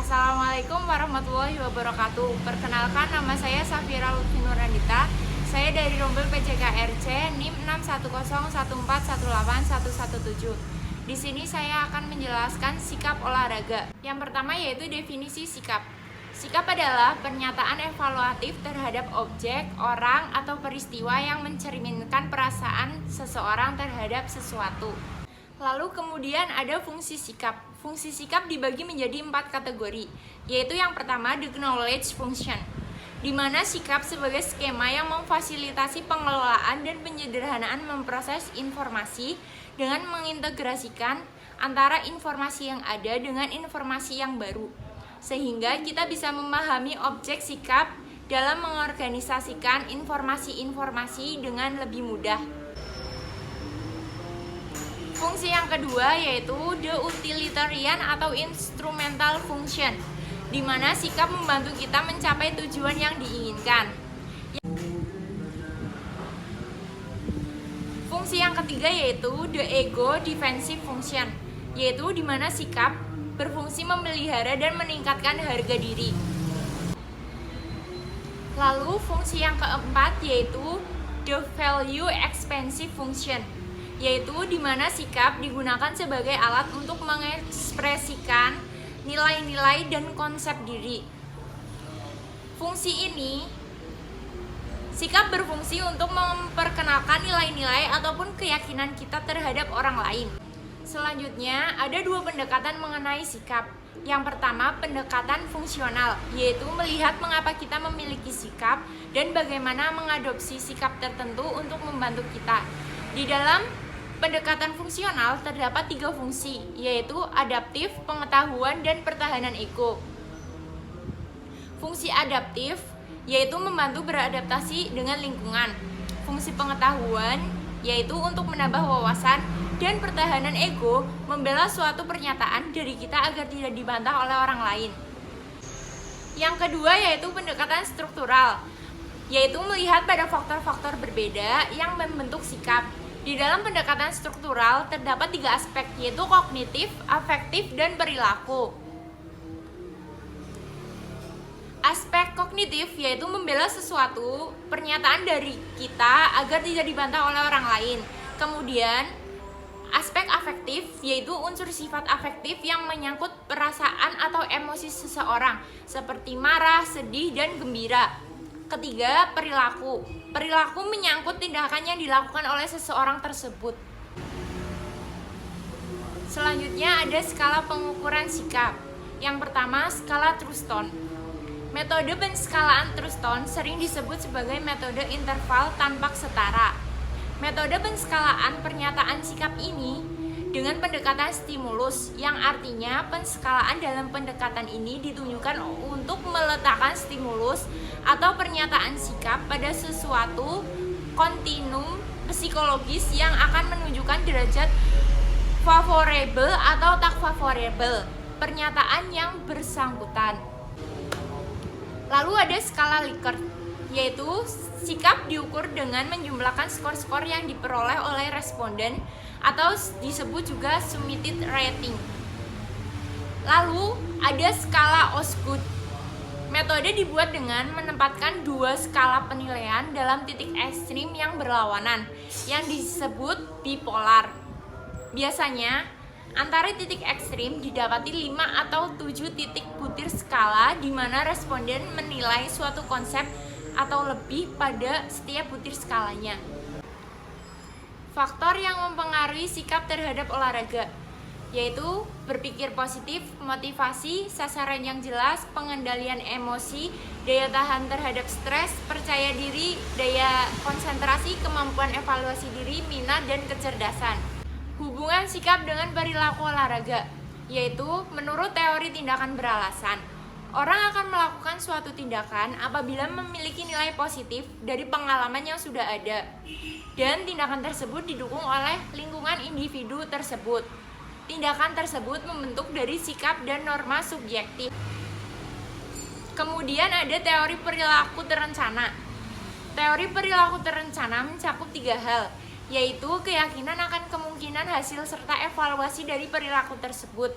Assalamualaikum warahmatullahi wabarakatuh. Perkenalkan, nama saya Safira Lutfi Nurandita. Saya dari Rombel PJKRC NIM 61014181117. Di sini saya akan menjelaskan sikap olahraga. Yang pertama yaitu definisi sikap. Sikap adalah pernyataan evaluatif terhadap objek, orang, atau peristiwa yang mencerminkan perasaan seseorang terhadap sesuatu. Lalu kemudian ada fungsi sikap. Fungsi sikap dibagi menjadi 4 kategori, yaitu yang pertama the knowledge function, di mana sikap sebagai skema yang memfasilitasi pengelolaan dan penyederhanaan memproses informasi dengan mengintegrasikan antara informasi yang ada dengan informasi yang baru, sehingga kita bisa memahami objek sikap dalam mengorganisasikan informasi-informasi dengan lebih mudah. Fungsi yang kedua yaitu the utilitarian atau instrumental function, di mana sikap membantu kita mencapai tujuan yang diinginkan. Fungsi yang ketiga yaitu the ego defensive function, yaitu di mana sikap berfungsi memelihara dan meningkatkan harga diri. Lalu fungsi yang keempat yaitu the value expansive function, yaitu di mana sikap digunakan sebagai alat untuk mengekspresikan nilai-nilai dan konsep diri. Fungsi ini, sikap berfungsi untuk memperkenalkan nilai-nilai ataupun keyakinan kita terhadap orang lain. Selanjutnya, ada 2 pendekatan mengenai sikap. Yang pertama, pendekatan fungsional, yaitu melihat mengapa kita memiliki sikap dan bagaimana mengadopsi sikap tertentu untuk membantu kita. Di dalam pendekatan fungsional terdapat 3 fungsi, yaitu adaptif, pengetahuan, dan pertahanan ego. Fungsi adaptif yaitu membantu beradaptasi dengan lingkungan. Fungsi pengetahuan yaitu untuk menambah wawasan, dan pertahanan ego membela suatu pernyataan dari kita agar tidak dibantah oleh orang lain. Yang kedua yaitu pendekatan struktural, yaitu melihat pada faktor-faktor berbeda yang membentuk sikap. Di dalam pendekatan struktural terdapat 3 aspek, yaitu kognitif, afektif, dan perilaku. Aspek kognitif yaitu membela sesuatu pernyataan dari kita agar tidak dibantah oleh orang lain. Kemudian aspek afektif yaitu unsur sifat afektif yang menyangkut perasaan atau emosi seseorang seperti marah, sedih, dan gembira. Ketiga, perilaku. Perilaku menyangkut tindakan yang dilakukan oleh seseorang tersebut. Selanjutnya ada skala pengukuran sikap. Yang pertama, skala Truston. Metode penskalaan Truston sering disebut sebagai metode interval tampak setara. Metode penskalaan pernyataan sikap ini dengan pendekatan stimulus, yang artinya penskalaan dalam pendekatan ini ditunjukkan untuk meletakkan stimulus atau pernyataan sikap pada sesuatu kontinum psikologis yang akan menunjukkan derajat favorable atau tak favorable pernyataan yang bersangkutan. Lalu ada skala Likert, yaitu sikap diukur dengan menjumlahkan skor-skor yang diperoleh oleh responden atau disebut juga summated rating. Lalu ada skala Osgood. Metode dibuat dengan menempatkan 2 skala penilaian dalam titik ekstrim yang berlawanan yang disebut bipolar. Biasanya antara titik ekstrim didapati 5 atau 7 titik butir skala di mana responden menilai suatu konsep atau lebih pada setiap butir skalanya. Faktor yang mempengaruhi sikap terhadap olahraga yaitu berpikir positif, motivasi, sasaran yang jelas, pengendalian emosi, daya tahan terhadap stres, percaya diri, daya konsentrasi, kemampuan evaluasi diri, minat, dan kecerdasan. Hubungan sikap dengan perilaku olahraga yaitu menurut teori tindakan beralasan, orang akan melakukan suatu tindakan apabila memiliki nilai positif dari pengalaman yang sudah ada, dan tindakan tersebut didukung oleh lingkungan individu tersebut. Tindakan tersebut membentuk dari sikap dan norma subjektif. Kemudian ada teori perilaku terencana. Teori perilaku terencana mencakup 3 hal, yaitu keyakinan akan kemungkinan hasil serta evaluasi dari perilaku tersebut.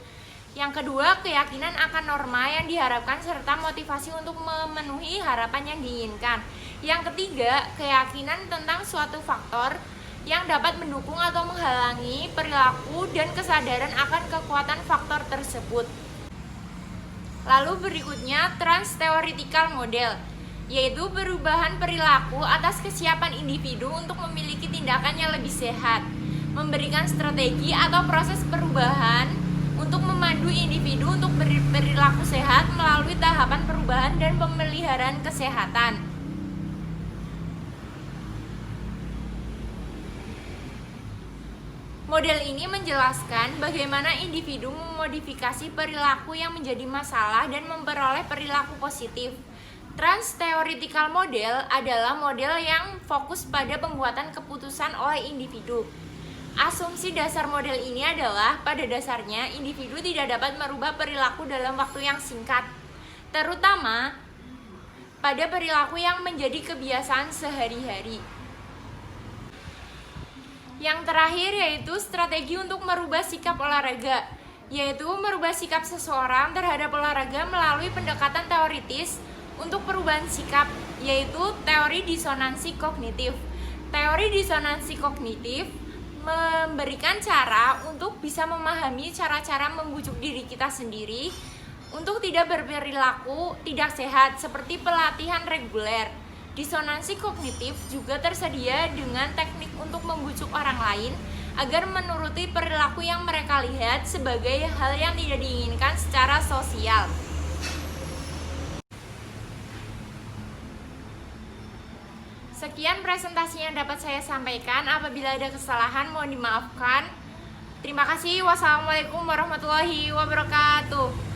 Yang kedua, keyakinan akan norma yang diharapkan serta motivasi untuk memenuhi harapan yang diinginkan. Yang ketiga, keyakinan tentang suatu faktor yang dapat mendukung atau menghalangi perilaku dan kesadaran akan kekuatan faktor tersebut. Lalu berikutnya, trans-theoretical model, yaitu perubahan perilaku atas kesiapan individu untuk memiliki tindakan yang lebih sehat, memberikan strategi atau proses perubahan untuk memandu individu untuk berperilaku sehat melalui tahapan perubahan dan pemeliharaan kesehatan. Model ini menjelaskan bagaimana individu memodifikasi perilaku yang menjadi masalah dan memperoleh perilaku positif. Trans-theoretical model adalah model yang fokus pada pembuatan keputusan oleh individu. Asumsi dasar model ini adalah pada dasarnya individu tidak dapat merubah perilaku dalam waktu yang singkat, terutama pada perilaku yang menjadi kebiasaan sehari-hari. Yang terakhir yaitu strategi untuk merubah sikap olahraga, yaitu merubah sikap seseorang terhadap olahraga melalui pendekatan teoritis untuk perubahan sikap, yaitu teori disonansi kognitif. Teori disonansi kognitif memberikan cara untuk bisa memahami cara-cara membujuk diri kita sendiri untuk tidak berperilaku tidak sehat seperti pelatihan reguler. Disonansi kognitif juga tersedia dengan teknik untuk membujuk orang lain agar menuruti perilaku yang mereka lihat sebagai hal yang tidak diinginkan secara sosial. Sekian presentasi yang dapat saya sampaikan. Apabila ada kesalahan mohon dimaafkan. Terima kasih. Wassalamualaikum warahmatullahi wabarakatuh.